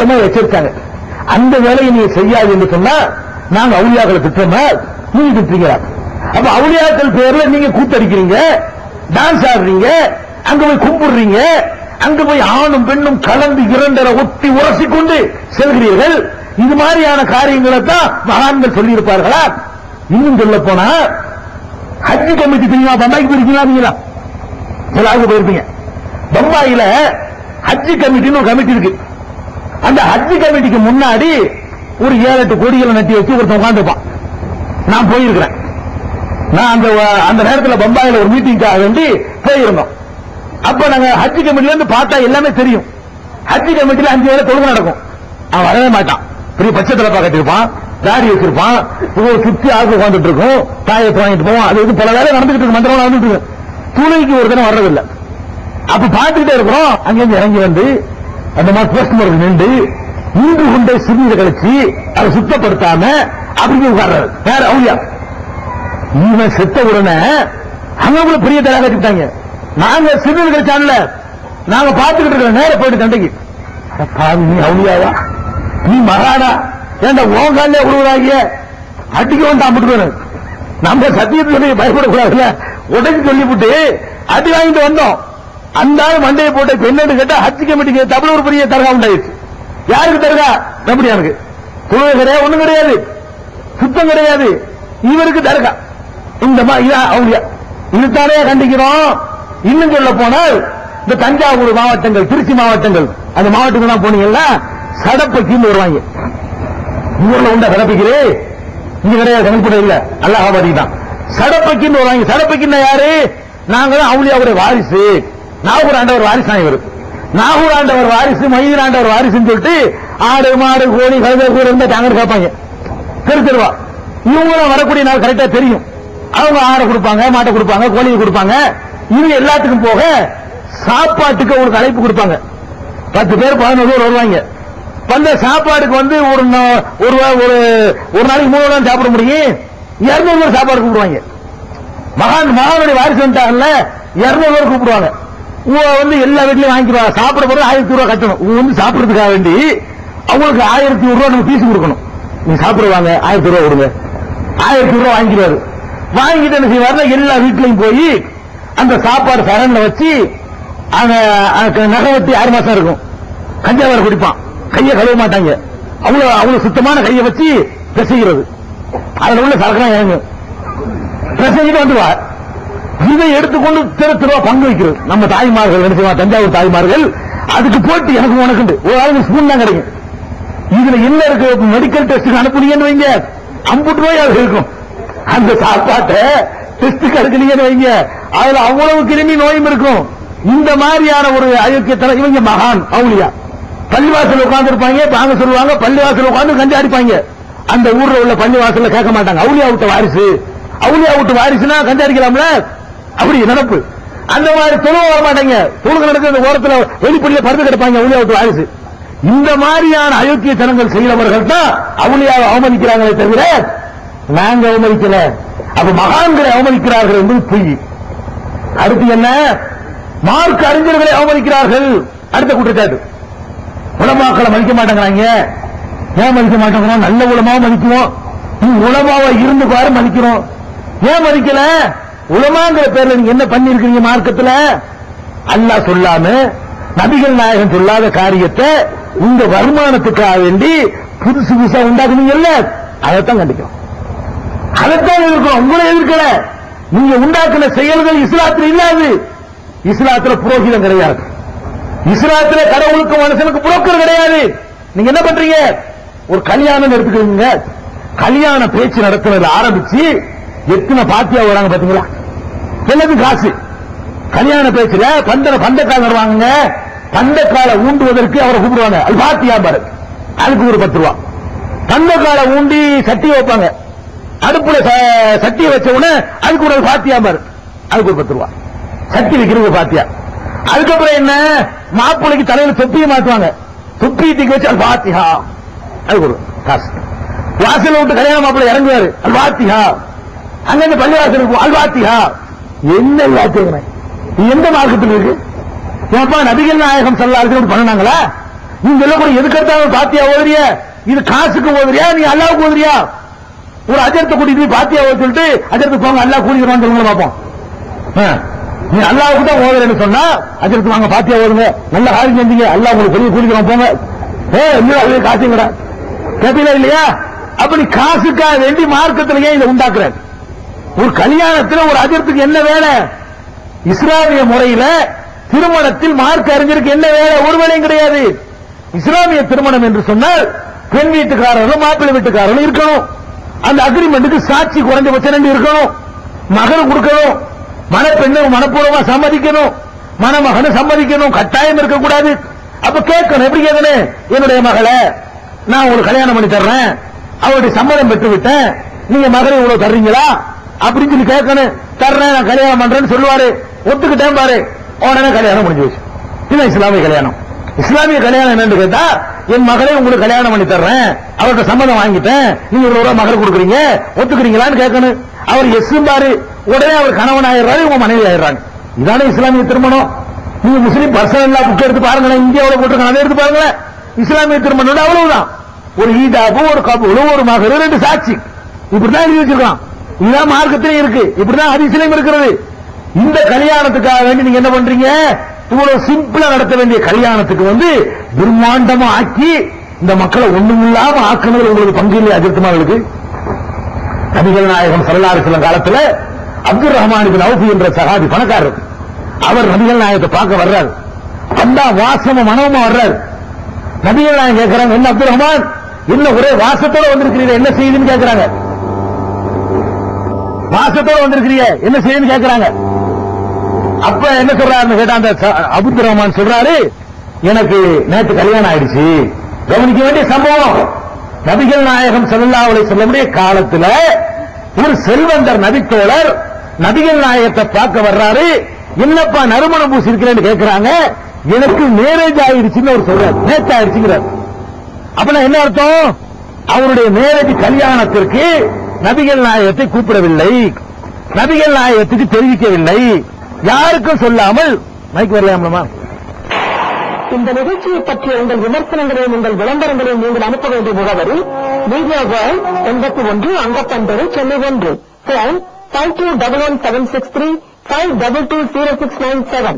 வச்சிருக்காங்க. அந்த வேலையை நீங்க செய்யாது என்று சொன்னா நாங்க அவுலியாக்களை திட்டமா நீங்க திட்டுறீங்க. அப்ப அவுலியாக்கள் பேர்ல நீங்க கூத்தடிக்கிறீங்க, டான்ஸ் ஆடுறீங்க, அங்க போய் கும்பிடுறீங்க, அங்க போய் ஆணும் பெண்ணும் கலந்து இரண்டரை ஒட்டி உரசிக்கொண்டு செல்கிறீர்கள். இது மாதிரியான காரியங்களை தான் மகான்கள் சொல்லி இருப்பார்களா? இன்னும் சொல்ல போனா ஹஜ் கமிட்டி தெரியுமா? பம்பாய்க்கு போயிருக்கீங்களா? நீங்களா எல்லாருக்கும் போயிருப்பீங்க. பம்பாயில ஹஜ் கமிட்டின்னு ஒரு கமிட்டி இருக்கு. அந்த ஹஜ் கமிட்டிக்கு முன்னாடி ஒரு 7-8 கோடிகளை நட்டி வச்சு ஒருத்தன் உட்காந்துருப்பான். நான் போயிருக்கிறேன். நான் அந்த நேரத்தில் பம்பாயில ஒரு மீட்டிங்காக வேண்டி போயிருந்தோம். அப்ப நாங்க ஹஜ் கமிட்டில இருந்து பார்த்தா எல்லாமே தெரியும். ஹஜ் கமிட்டில 5 வேளை தொழுகை நடக்கும். அவன் வரவே மாட்டான். பெரிய பச்சை தலைப்பா கட்டிருப்பான், தாடி வச்சிருப்பான், ஒரு சுத்தி ஆக்கு உட்காந்துட்டு இருக்கும், தாயத்தை வாங்கிட்டு போவான். அது இது பல வேலை நடந்துகிட்டு இருக்கு, மந்திரம் நடந்துட்டு இருக்கு. துணைக்கு ஒரு தினம் வர்றதில்லை. அப்ப பார்த்துக்கிட்டே இருக்கிறோம். அங்கிருந்து இறங்கி வந்து அந்த மாதிரி போஸ்ட் மார்க் நின்று இன்று கொண்டே சிறுநீரை கழிச்சு அதை சுத்தப்படுத்தாம அப்படி உட்கார்றாரு. வேற அவுலியா இவன் செத்த உடனே அங்க பெரிய தடை கட்டிட்டாங்க. நாங்க சிறுநீர் கழிச்சான்ல, நாங்க பார்த்துக்கிட்டு இருக்கிற நேரம் போயிட்டு தண்டைக்கு, நீ அவுலியாவா, நீ மகானா, ஏன்டா ஓங்காலே உருவாகிய அடிக்க வேண்டாம் விட்டு நம்ம சத்தியத்துக்கு பயப்படக்கூடாதுல்ல, உடனே சொல்லிவிட்டு அடி வாங்கிட்டு வந்தோம். அந்த மண்டையை போட்டு என்னன்னு கேட்டா ஹஜ் கமிட்டிக்கு தமிழ் ஒரு பெரிய தர்கா உண்டாயிடுச்சு. யாருக்கு தர்கா? நம்பியாருக்கு. தொழுகை கிடையாது, ஒண்ணும் கிடையாது, சுத்தம் கிடையாது. இவருக்கு தர்கா. இந்த அவுலியா இதுதானே கண்டிக்கிறோம். இன்னும் சொல்ல போனால் இந்த தஞ்சாவூர் மாவட்டங்கள், திருச்சி மாவட்டங்கள், அந்த மாவட்டங்கள் தான் போனீங்கன்னா சடப்பைக்கு வருவாங்க. ஊர்ல உண்டா சடப்பைக்கு? இங்க கிடையாது, கணக்கு இல்ல, அல்லாஹாபாதி தான். சடப்பைக்கு வருவாங்க. சடப்பைக்கு யாரு? நாங்களும் அவுலியாவுடைய வாரிசு. நாகூர் ஆண்டவர் வாரிசு தான் இவர். நாகூர் ஆண்டவர் வாரிசு, மயிர் ஆண்டவர் வாரிசுன்னு சொல்லிட்டு ஆடு மாடு கோழி கழுதை கூட இருந்தா தாங்க கேட்பாங்க தெரு தெருவா. இவங்களும் வரக்கூடிய நாள் கரெக்டா தெரியும். அவங்க ஆடை கொடுப்பாங்க, மாட்டை கொடுப்பாங்க, கோழியை கொடுப்பாங்க. இவங்க எல்லாத்துக்கும் போக சாப்பாட்டுக்கு அவங்களுக்கு அழைப்பு கொடுப்பாங்க. 10 பேர் 11 பேர் வருவாங்க. அந்த சாப்பாடுக்கு வந்து ஒரு நாளைக்கு 3 வேளை சாப்பிட முடியும். 200 பேர் சாப்பாடு கூப்பிடுவாங்க. மகானுடைய வாரிசு வந்துட்டாங்கல்ல, 200 பேர் கூப்பிடுவாங்க. வந்து எல்லா வீட்லயும் வாங்கிடுவாங்க. சாப்பிட போது 1000 ரூபாய் கட்டணும். வந்து சாப்பிடறதுக்காக வேண்டி அவங்களுக்கு 1100 ரூபாய் நம்ம பீஸ் கொடுக்கணும். நீங்க சாப்பிடுவாங்க, 1000 ரூபாய் கொடுங்க. 1000 ரூபாய் வாங்கிடுவாரு. வாங்கிட்டு என்ன செய்வாருன்னா எல்லா வீட்லயும் போய் அந்த சாப்பாடு சரண்ல வச்சு நகை வெட்டி 6 மாசம் இருக்கும். கஞ்சாவரை குடிப்பான். கையை கழுவ மாட்டாங்க. அவ்வளவு சுத்தமான கையை வச்சு பிசைகிறது. அதுல உள்ள சரக்கெல்லாம் இறங்கும். பிசைஞ்சிட்டு வந்துவார். இதை எடுத்துக்கொண்டு தெருவா பங்கு வைக்கிறது. நம்ம தாய்மார்கள் என்ன செய்வாங்க, தஞ்சாவூர் தாய்மார்கள், அதுக்கு போட்டு எனக்கு உனக்கு ஒரு ஆளுக்கு ஸ்பூன் தான் கிடைக்கும். இதுல என்ன இருக்கு, மெடிக்கல் டெஸ்ட்டுக்கு அனுப்புனீங்கன்னு வைங்க, 50 ரூபாய் அது இருக்கும். அந்த சாப்பாட்டை டெஸ்ட்டுக்கு அனுப்புனீங்கன்னு வைங்க, அதுல அவ்வளவு கிருமி நோயும் இருக்கும். இந்த மாதிரியான ஒரு அயோக்கியத்தனம். இவங்க மகான் அவுலியா பள்ளிவாசல் உட்கார்ந்து இருப்பாங்க, பாங்க சொல்லுவாங்க, பள்ளிவாசல் உட்கார்ந்து கஞ்சி அடிப்பாங்க. அந்த ஊர்ல உள்ள பள்ளிவாசல்ல கேட்க மாட்டாங்க, அவுலியா விட்ட வாரிசு, அவுலியா விட்டு வாரிசுனா கஞ்சி அடிக்கலாம்ல, அப்படி நடப்பு. அந்த மாதிரி தொழுவ வர மாட்டாங்க. தொழுகை நடக்க அந்த ஓரத்தில் வெளிப்படையில படுத்து கிடப்பாங்க அவுலியா விட்டு வாரிசு. இந்த மாதிரியான அயோக்கிய ஜனங்கள் செய்கிறவர்கள் தான் அவுலியாவை அவமதிக்கிறாங்களே தவிர நாங்க அவமதிக்கல. அப்ப மகான்களை அவமதிக்கிறார்கள் என்பது பொய். அடுத்து என்ன, மார்க்க அறிஞர்களை அவமதிக்கிறார்கள். அடுத்த குற்றச்சாட்டு, உலமாக்களை மதிக்க மாட்டேங்கிறாங்க. ஏன் மதிக்க மாட்டேங்கிறோம்? நல்ல உலமாவை மதிக்குவோம். உலமாவை இருந்து பாரு மதிக்கிறோம். ஏன் மதிக்கல? உலமாங்கிற பேர்ல நீங்க என்ன பண்ணி இருக்கீங்க? மார்க்கத்தில் அல்லாஹ் சொல்லாம, நபிகள் நாயகம் சொல்லாத காரியத்தை உங்க வருமானத்துக்காக வேண்டி புதுசு புதுசா உண்டாக்குனீங்கல்ல, அதைத்தான் கண்டிக்கிறோம். அதைத்தான் எதிர்க்கிறோம். உங்களை எதிர்க்கல. நீங்க உண்டாக்குன செயல்கள் இஸ்லாத்தில் இல்லாது. இஸ்லாத்துல புரோகிதம் கிடையாது. இஸ்லாத்துல கடவுளுக்கு மனுஷனுக்கு புரோக்கர் கிடையாது. நீங்க என்ன பண்றீங்க? ஒரு கல்யாணம் எடுத்துக்கிறீங்க. கல்யாண பேச்சு நடத்துறதுல ஆரம்பிச்சு எத்தனை பாத்தியா வராங்க பாத்தீங்களா? எல்லாத்துக்கும் காசு. கல்யாண பேச்சுல பந்தக்கால் வருவாங்க. பந்தக்காலை ஊண்டுவதற்கு அவரை கூப்பிடுவாங்க, அது பாத்தியா பாரு, அதுக்கு ஒரு 10 ரூபா. பந்தக்காலை ஊண்டி சட்டி வைப்பாங்க. அடுப்புல சட்டியை வச்ச உடனே அதுக்கு ஒரு பாத்தியா பாரு, அதுக்கு ஒரு 10 ரூபா. சட்டி வைக்கிறது பாத்தியா. அதுக்கப்புறம் என்ன, மாப்பிள்ளைக்கு தலையில தொப்பியை மாற்றுவாங்க. தொப்பி தூக்கி வச்சு அது பாத்தியா, அதுக்கு ஒரு காசு. வாசல விட்டு கல்யாண மாப்பிள்ளை இறங்குவாரு, அது பாத்தியா. அங்க பள்ளிவாசல் இருக்கும், அது பாத்தியா. என்ன வாத்தியம்? எந்த மார்க்கத்தில் இருக்கு? ஏப்பா நபிகள் நாயகம் ஸல்லல்லாஹு அலைஹி வஸல்லம் பண்ணாங்களா? நீங்க சொல்லக்கூடிய எதுக்கெடுத்தாலும் பாத்தியா ஓதுறிய, இது காசுக்கு ஓதுறியா, நீ அல்லாவுக்கு ஓதுறியா? ஒரு அஜரத்தை கூட்டிட்டு போய் பாத்தியா ஓத சொல்லிட்டு அஜரத்துக்கு போங்க அல்லா கூலிக்கிறான்னு சொல்லுங்க பார்ப்போம். நீ அல்லாவுக்கு தான் ஓதுறேன்னு சொன்னா அஜரத்து வாங்க பாத்தியா ஓதுங்க, நல்ல காரியம் செஞ்சீங்க, அல்லா உங்களுக்கு பெரிய கூலிக்கிறோம் போங்க. காசுங்கடா கேப்பீங்களா இல்லையா? அப்படி காசுக்காக வேண்டி மார்க்கத்திலேயே இதை உண்டாக்குற. ஒரு கல்யாணத்தில் ஒரு அஜரத்துக்கு என்ன வேலை? இஸ்லாமிய முறையில திருமணத்தில் மார்க்க அறிஞருக்கு என்ன வேலை? ஒரு வேலையும் கிடையாது. இஸ்லாமிய திருமணம் என்று சொன்னால் பெண் வீட்டுக்காரர்களும் மாப்பிள்ளை வீட்டுக்காரர்களும் இருக்கணும். அந்த அக்ரிமெண்ட்டுக்கு சாட்சி குறைஞ்சபட்சம் 2 இருக்கணும். மகன் கொடுக்கணும், மணப்பெண்ணு மனப்பூர்வமா சம்மதிக்கணும், மணமகனும் சம்மதிக்கணும், கட்டாயம் இருக்கக்கூடாது. அப்ப கேட்கணும், எப்படி கேட்கணும்? என்னுடைய மகளை நான் உங்களுக்கு கல்யாணம் பண்ணி தர்றேன், அவருடைய சம்மதம் பெற்று விட்டேன், நீங்க மகளை இவ்வளவு தர்றீங்களா அப்படின்னு சொல்லி கேட்கணும். தர்றேன், நான் கல்யாணம் பண்றேன்னு சொல்லுவாரு, ஒத்துக்கிட்டேன் பாரு, உடனே கல்யாணம் முடிஞ்சு வச்சு. இது இஸ்லாமிய கல்யாணம். இஸ்லாமிய கல்யாணம் என்னன்னு கேட்டா, என் மகளை உங்களுக்கு கல்யாணம் பண்ணி தர்றேன், அவர்கிட்ட சம்மதம் வாங்கிட்டேன், நீங்க இவ்வளவு ரூபாய் மகள் கொடுக்குறீங்க, ஒத்துக்கிறீங்களான்னு கேட்கணும். அவர் எஸ் பாரு, உடனே அவர் கணவன் ஆயிடுறாரு, உங்க மனைவி ஆயிடுறாங்க. இதான இஸ்லாமிய திருமணம். நீங்க முஸ்லீம் பர்சனல் புக் எடுத்து பாருங்களேன், இந்தியாவில் போட்டிருக்காங்க, அதை எடுத்து பாருங்களேன். இஸ்லாமிய திருமணம் அவ்வளவுதான். ஒரு ஈதாபு, ஒரு கபூல், ஒரு மகர், 2 சாட்சி, இப்படிதான் எழுதி வச்சிருக்கான். இதுதான் மார்க்கத்திலையும் இருக்கு, இப்படிதான் ஹதீஸ்லயும் இருக்கிறது. இந்த கல்யாணத்துக்காக வேண்டி நீங்க என்ன பண்றீங்க? இவ்வளவு சிம்பிளா நடத்த வேண்டிய கல்யாணத்துக்கு பிரம்மாண்டமா ஆக்கி இந்த மக்களை ஒண்ணுமில்லாம ஆக்குனது உங்களுக்கு பங்கு இல்லை அஜித்துமார்களுக்கு? நபிகள் நாயகம் ஸல்லல்லாஹு அலைஹி வஸல்லம் காலத்துல அப்துல் ரஹ்மான் இப்னு அவுஃப் என்ற சஹாபி பணக்காரர், அவர் நபிகள் நாயகத்தை பார்க்க வர்றார். வந்தா வாசமா மனமா வர்றார். நபிகள் நாயகம் கேட்கிறாங்க, என்ன அப்துல் ரஹ்மான், என்ன ஒரே வாசத்தோட வந்திருக்கிறீங்க, என்ன செய்யுதுன்னு கேட்கிறாங்க. வாசத்தோட வந்திருக்கிறீங்க, என்ன செய்யுதுன்னு கேட்கிறாங்க. அப்ப என்ன சொல்றாருன்னு கேட்டா அந்த அப்துல் ரஹ்மான் சொல்றாரு, எனக்கு நேற்று கல்யாணம் ஆயிடுச்சு. கவனிக்க வேண்டிய சம்பவம், நபிகள் நாயகம் ஸல்லல்லாஹு அலைஹி வஸல்லம் காலத்துல ஒரு செல்வந்தர் நபித்தோழர் நபிகள் நாயகத்தை பார்க்க வர்றாரு. என்னப்பா நறுமணம் பூசி இருக்கிறேன்னு கேட்கிறாங்க. எனக்கு மேரேஜ் ஆயிடுச்சுன்னு அவர் சொல்றாரு, நேற்று ஆயிடுச்சுங்கிறார். அப்ப என்ன அர்த்தம்? அவருடைய மேரேஜ் கல்யாணத்திற்கு நபிகள் நாயகத்தை கூப்பிடவில்லை, நபிகள் நாயகத்துக்கு தெரிவிக்கவில்லை, யாருக்கும் சொல்லாமல். மைக் வரலாமா? இந்த நிகழ்ச்சியை பற்றிய உங்கள் விமர்சனங்களையும் உங்கள் விளம்பரங்களையும் நீங்கள் அனுப்ப வேண்டிய முகவரி மீடியா வேர்ல்ட் 81 அங்கப்பந்தரு சென்னை 1. 52117635220697.